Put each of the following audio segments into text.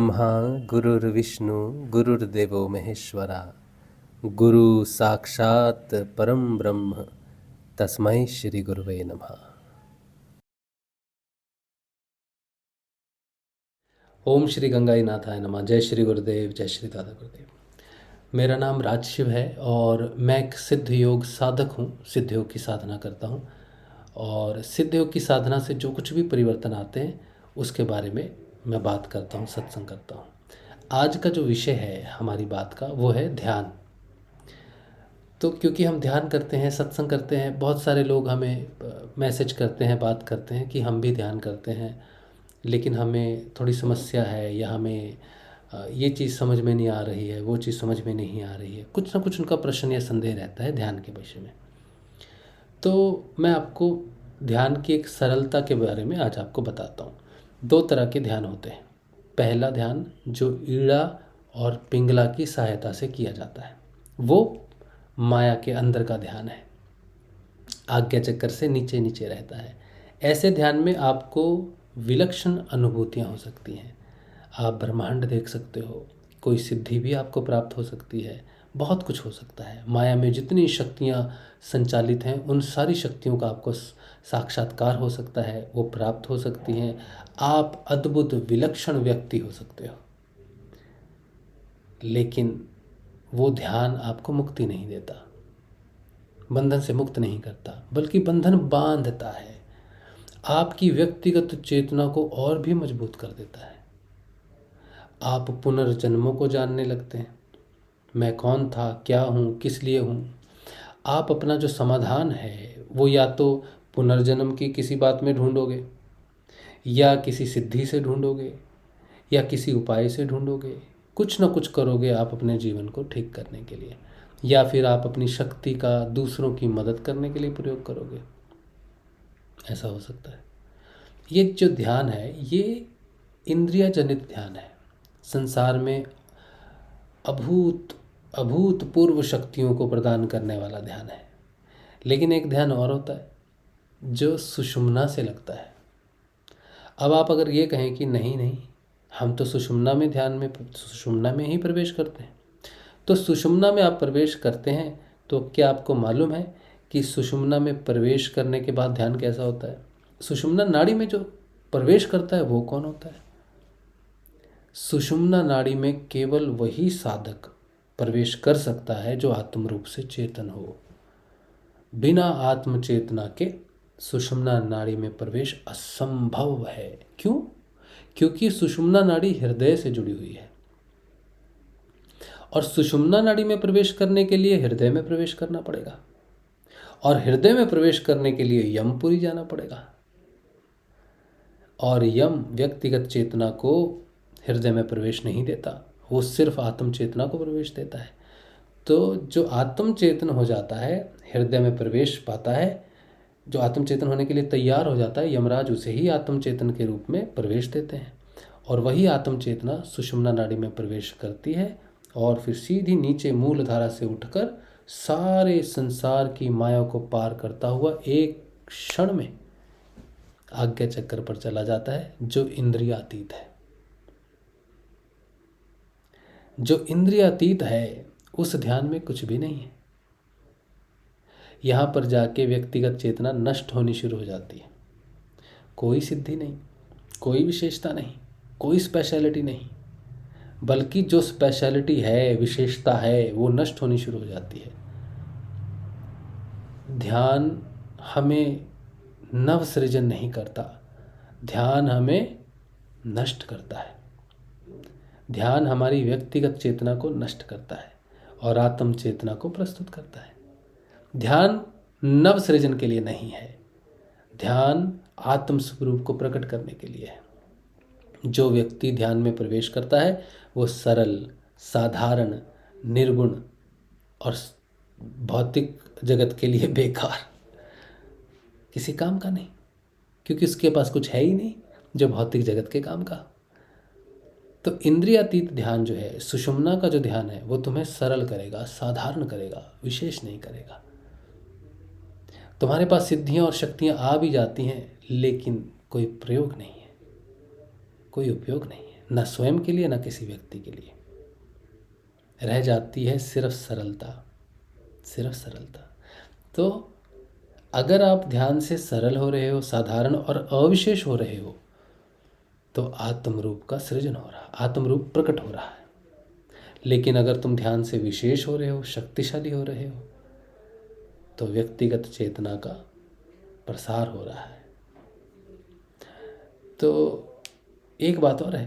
गुरुर्ब्रह्मा गुरुर्विष्णु गुरुर्देवो महेश्वरा गुरु साक्षात परम ब्रह्म तस्मै श्री गुरुवे नमः। ओम श्री गंगाई नाथाय नमः। जय श्री गुरुदेव, जय श्री दादा गुरुदेव। मेरा नाम राजशिव है और मैं एक सिद्ध योग साधक हूँ। सिद्ध योग की साधना करता हूँ और सिद्ध योग की साधना से जो कुछ भी परिवर्तन आते हैं उसके बारे में मैं बात करता हूँ, सत्संग करता हूँ। आज का जो विषय है हमारी बात का वो है ध्यान। तो क्योंकि हम ध्यान करते हैं, सत्संग करते हैं, बहुत सारे लोग हमें मैसेज करते हैं, बात करते हैं कि हम भी ध्यान करते हैं लेकिन हमें थोड़ी समस्या है या हमें ये चीज़ समझ में नहीं आ रही है, वो चीज़ समझ में नहीं आ रही है। कुछ ना कुछ उनका प्रश्न या संदेह रहता है ध्यान के विषय में। तो मैं आपको ध्यान की एक सरलता के बारे में आज आपको बताता हूँ। दो तरह के ध्यान होते हैं। पहला ध्यान जो ईड़ा और पिंगला की सहायता से किया जाता है वो माया के अंदर का ध्यान है, आज्ञा चक्कर से नीचे नीचे रहता है। ऐसे ध्यान में आपको विलक्षण अनुभूतियाँ हो सकती हैं। आप ब्रह्मांड देख सकते हो, कोई सिद्धि भी आपको प्राप्त हो सकती है, बहुत कुछ हो सकता है। माया में जितनी शक्तियाँ संचालित हैं उन सारी शक्तियों का आपको साक्षात्कार हो सकता है, वो प्राप्त हो सकती हैं। आप अद्भुत विलक्षण व्यक्ति हो सकते हो। लेकिन वो ध्यान आपको मुक्ति नहीं देता, बंधन से मुक्त नहीं करता, बल्कि बंधन बांधता है। आपकी व्यक्तिगत चेतना को और भी मजबूत कर देता है। आप पुनर्जन्मों को जानने लगते हैं। मैं कौन था, क्या हूँ, किस लिए हूँ। आप अपना जो समाधान है वो या तो पुनर्जन्म की किसी बात में ढूंढोगे या किसी सिद्धि से ढूंढोगे या किसी उपाय से ढूंढोगे। कुछ ना कुछ करोगे आप अपने जीवन को ठीक करने के लिए, या फिर आप अपनी शक्ति का दूसरों की मदद करने के लिए प्रयोग करोगे। ऐसा हो सकता है। ये जो ध्यान है ये इंद्रिय जनित ध्यान है। संसार में अभूतपूर्व शक्तियों को प्रदान करने वाला ध्यान है। लेकिन एक ध्यान और होता है जो सुषुम्ना से लगता है। अब आप अगर ये कहें कि नहीं नहीं, हम तो सुषुम्ना में सुषुम्ना में ही प्रवेश करते हैं, तो सुषुम्ना में आप प्रवेश करते हैं तो क्या आपको मालूम है कि सुषुम्ना में प्रवेश करने के बाद ध्यान कैसा होता है? सुषुम्ना नाड़ी में जो प्रवेश करता है वो कौन होता है? सुषुम्ना नाड़ी में केवल वही साधक प्रवेश कर सकता है जो आत्म रूप से चेतन हो। बिना आत्म चेतना के सुषुम्ना नाड़ी में प्रवेश असंभव है। क्यों? क्योंकि सुषुम्ना नाड़ी हृदय से जुड़ी हुई है और सुषुम्ना नाड़ी में प्रवेश करने के लिए हृदय में प्रवेश करना पड़ेगा और हृदय में प्रवेश करने के लिए यमपुरी जाना पड़ेगा। और यम व्यक्तिगत चेतना को हृदय में प्रवेश नहीं देता, वो सिर्फ आत्म चेतना को प्रवेश देता है। तो जो आत्म चेतन हो जाता है, हृदय में प्रवेश पाता है, जो आत्म चेतन होने के लिए तैयार हो जाता है, यमराज उसे ही आत्म चेतन के रूप में प्रवेश देते हैं और वही आत्म चेतना सुषुम्ना नाड़ी में प्रवेश करती है और फिर सीधी नीचे मूल धारा से उठकर सारे संसार की माया को पार करता हुआ एक क्षण में आज्ञा चक्र पर चला जाता है जो इंद्रियातीत है। जो इंद्रियातीत है उस ध्यान में कुछ भी नहीं है। यहाँ पर जाके व्यक्तिगत चेतना नष्ट होनी शुरू हो जाती है। कोई सिद्धि नहीं, कोई विशेषता नहीं, कोई स्पेशलिटी नहीं, बल्कि जो स्पेशलिटी है, विशेषता है, वो नष्ट होनी शुरू हो जाती है। ध्यान हमें नव सृजन नहीं करता, ध्यान हमें नष्ट करता है। ध्यान हमारी व्यक्तिगत चेतना को नष्ट करता है और आत्म चेतना को प्रस्तुत करता है। ध्यान नव सृजन के लिए नहीं है, ध्यान आत्म स्वरूप को प्रकट करने के लिए है। जो व्यक्ति ध्यान में प्रवेश करता है वो सरल, साधारण, निर्गुण और भौतिक जगत के लिए बेकार, किसी काम का नहीं, क्योंकि उसके पास कुछ है ही नहीं जो भौतिक जगत के काम का। तो इंद्रियातीत ध्यान जो है, सुषुम्ना का जो ध्यान है, वो तुम्हें सरल करेगा, साधारण करेगा, विशेष नहीं करेगा। तुम्हारे पास सिद्धियां और शक्तियां आ भी जाती हैं लेकिन कोई प्रयोग नहीं है, कोई उपयोग नहीं है। ना स्वयं के लिए ना किसी व्यक्ति के लिए। रह जाती है सिर्फ सरलता, सिर्फ सरलता। तो अगर आप ध्यान से सरल हो रहे हो, साधारण और अविशेष हो रहे हो, तो आत्मरूप का सृजन हो रहा है, आत्मरूप प्रकट हो रहा है। लेकिन अगर तुम ध्यान से विशेष हो रहे हो, शक्तिशाली हो रहे हो, तो व्यक्तिगत चेतना का प्रसार हो रहा है। तो एक बात और है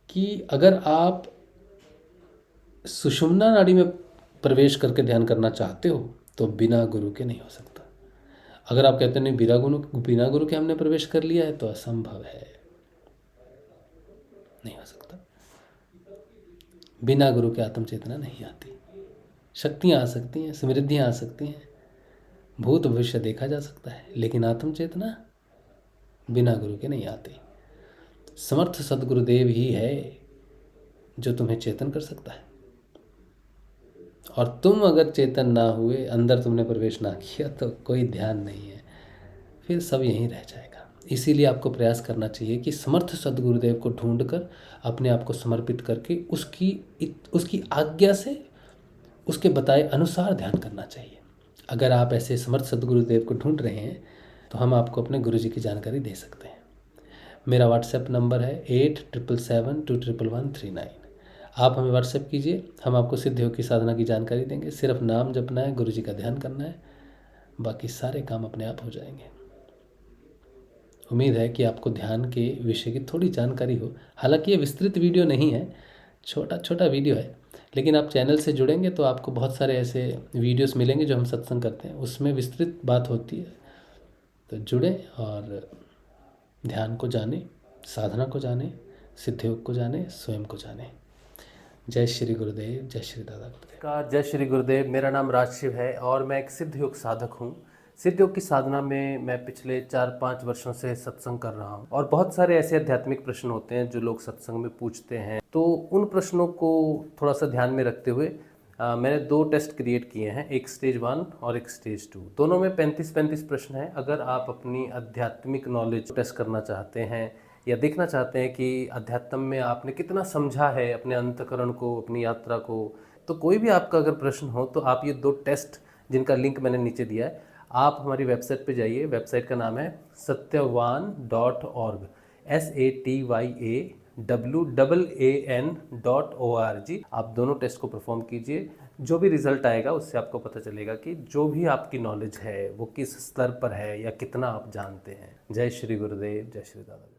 कि अगर आप सुषुम्ना नाड़ी में प्रवेश करके ध्यान करना चाहते हो तो बिना गुरु के नहीं हो सकता। अगर आप कहते नहीं बिना गुरु के हमने प्रवेश कर लिया है, तो असंभव है, नहीं हो सकता। बिना गुरु के आत्म चेतना नहीं आती। शक्तियाँ आ सकती हैं, समृद्धियाँ आ सकती हैं, भूत भविष्य देखा जा सकता है, लेकिन आत्म चेतना बिना गुरु के नहीं आती। समर्थ सदगुरुदेव ही है जो तुम्हें चेतन कर सकता है। और तुम अगर चेतन ना हुए, अंदर तुमने प्रवेश ना किया, तो कोई ध्यान नहीं है, फिर सब यहीं रह जाएगा। इसीलिए आपको प्रयास करना चाहिए कि समर्थ सदगुरुदेव को ढूंढकर अपने आप को समर्पित करके उसकी आज्ञा से, उसके बताए अनुसार ध्यान करना चाहिए। अगर आप ऐसे समर्थ सदगुरुदेव को ढूंढ रहे हैं तो हम आपको अपने गुरुजी की जानकारी दे सकते हैं। मेरा व्हाट्सएप नंबर है 8772111139। आप हमें व्हाट्सएप कीजिए, हम आपको सिद्ध योग की साधना की जानकारी देंगे। सिर्फ नाम जपना है, गुरुजी का ध्यान करना है, बाकी सारे काम अपने आप हो जाएंगे। उम्मीद है कि आपको ध्यान के विषय की थोड़ी जानकारी हो। हालांकि ये विस्तृत वीडियो नहीं है, छोटा छोटा वीडियो है, लेकिन आप चैनल से जुड़ेंगे तो आपको बहुत सारे ऐसे वीडियोस मिलेंगे जो हम सत्संग करते हैं, उसमें विस्तृत बात होती है। तो जुड़ें और ध्यान को जाने, साधना को जाने, सिद्ध योग को जाने, स्वयं को जाने। जय श्री गुरुदेव, जय श्री दादा गुरुदेव। जय श्री गुरुदेव। मेरा नाम राजशिव है और मैं एक सिद्ध योग साधक हूँ। सिद्ध योग की साधना में मैं पिछले 4-5 वर्षों से सत्संग कर रहा हूँ और बहुत सारे ऐसे आध्यात्मिक प्रश्न होते हैं जो लोग सत्संग में पूछते हैं। तो उन प्रश्नों को थोड़ा सा ध्यान में रखते हुए मैंने 2 टेस्ट क्रिएट किए हैं, एक स्टेज 1 और एक स्टेज 2। दोनों में 35-35 प्रश्न हैं। अगर आप अपनी आध्यात्मिक नॉलेज टेस्ट करना चाहते हैं या देखना चाहते हैं कि अध्यात्म में आपने कितना समझा है अपने अंतःकरण को, अपनी यात्रा को, तो कोई भी आपका अगर प्रश्न हो तो आप ये 2 टेस्ट, जिनका लिंक मैंने नीचे दिया है, आप हमारी वेबसाइट पे जाइए। वेबसाइट का नाम है satyavan.org, SATYAWAAN.org। आप दोनों टेस्ट को परफॉर्म कीजिए। जो भी रिजल्ट आएगा उससे आपको पता चलेगा कि जो भी आपकी नॉलेज है वो किस स्तर पर है या कितना आप जानते हैं। जय श्री गुरुदेव, जय श्री दादा।